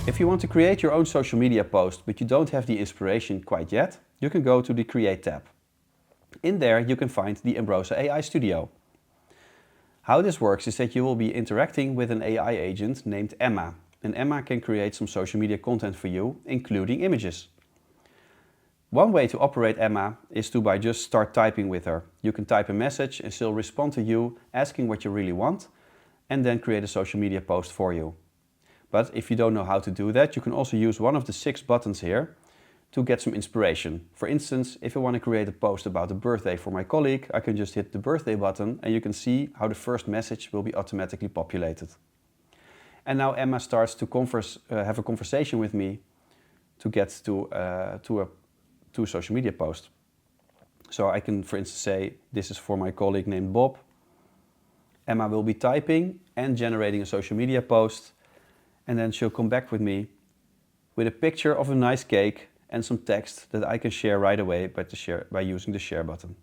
If you want to create your own social media post but you don't have the inspiration quite yet, you can go to the Create tab. In there you can find the Ambrosa AI Studio. How this works is that you will be interacting with an AI agent named Emma, and Emma can create some social media content for you, including images. One way to operate Emma is to by just start typing with her. You can type a message and she'll respond to you asking what you really want and then create a social media post for you. But if you don't know how to do that, you can also use one of the 6 buttons here to get some inspiration. For instance, if I want to create a post about a birthday for my colleague, I can just hit the birthday button and you can see how the first message will be automatically populated. And now Emma starts to have a conversation with me to get to a social media post. So I can, for instance, say, this is for my colleague named Bob. Emma will be typing and generating a social media post, and then she'll come back with me with a picture of a nice cake and some text that I can share right away by using the share button.